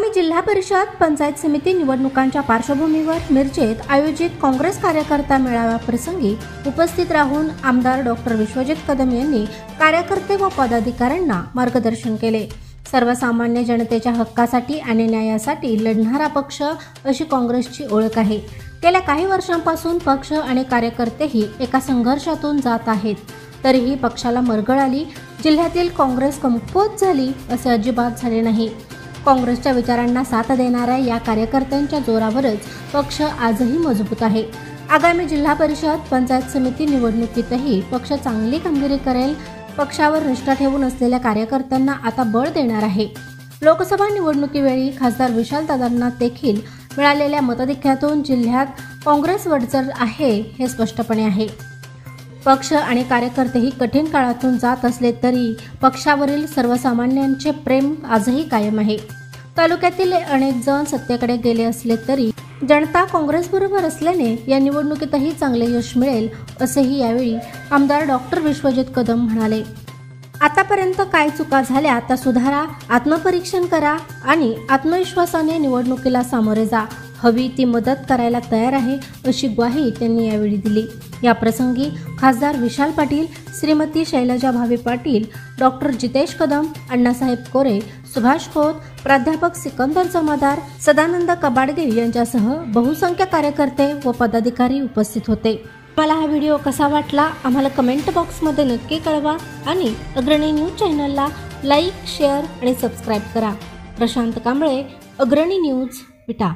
आगामी जिल्हा परिषद पंचायत समिती निवडणुकांच्या पार्श्वभूमीवर मिरजेत आयोजित काँग्रेस कार्यकर्ता मेळाव्याप्रसंगी उपस्थित राहून आमदार डॉक्टर विश्वजित कदम यांनी कार्यकर्ते व पदाधिकाऱ्यांना मार्गदर्शन केले। सर्वसामान्य जनतेच्या हक्कासाठी आणि न्यायासाठी लढणारा पक्ष अशी काँग्रेसची ओळख आहे। गेल्या काही वर्षांपासून पक्ष आणि कार्यकर्तेही एका संघर्षातून जात आहेत, तरीही पक्षाला मरगळ आली। जिल्ह्यातील काँग्रेस कमकुवत झाली असे अजिबात झाले नाही। काँग्रेसच्या विचारांना साथ देणाऱ्या या कार्यकर्त्यांच्या जोरावरच पक्ष आजही मजबूत आहे। आगामी जिल्हा परिषद पंचायत समिती निवडणुकीतही पक्ष चांगली कामगिरी करेल। पक्षावर निष्ठा ठेवून असलेल्या कार्यकर्त्यांना आता बळ देणार आहे। लोकसभा निवडणुकीवेळी खासदार विशालदादांना देखील मिळालेल्या मताधिक्यातून जिल्ह्यात काँग्रेस वरचढ आहे हे स्पष्टपणे आहे। पक्ष आणि कार्यकर्तेही कठीण काळातून जात असले तरी पक्षावरील सर्वसामान्यांचे प्रेम आजही कायम आहे। तालुक्यातील अनेक जण सत्तेकडे गेले असले तरी जनता काँग्रेसबरोबर असल्याने या निवडणुकीतही चांगले यश मिळेल असेही यावेळी आमदार डॉक्टर विश्वजित कदम म्हणाले। आतापर्यंत काय चुका झाल्या त्या सुधारा, आत्मपरीक्षण करा आणि आत्मविश्वासाने निवडणुकीला सामोरे जा। हवी ती मदत करायला तयार आहे अशी ग्वाही त्यांनी यावेळी दिली। या प्रसंगी खासदार विशाल पाटील, श्रीमती शैलजा भावे पाटील, डॉक्टर जितेश कदम, अण्णासाहेब कोरे, सुभाष खोत, प्राध्यापक सिकंदर जमादार, सदानंद कबाडगे यांच्यासह बहुसंख्य कार्यकर्ते व पदाधिकारी उपस्थित होते। मला हा व्हिडिओ कसा वाटला आम्हाला कमेंट बॉक्समध्ये नक्की कळवा आणि अग्रणी न्यूज चॅनलला लाईक, शेअर आणि सबस्क्राईब करा। प्रशांत कांबळे, अग्रणी न्यूज, विटा।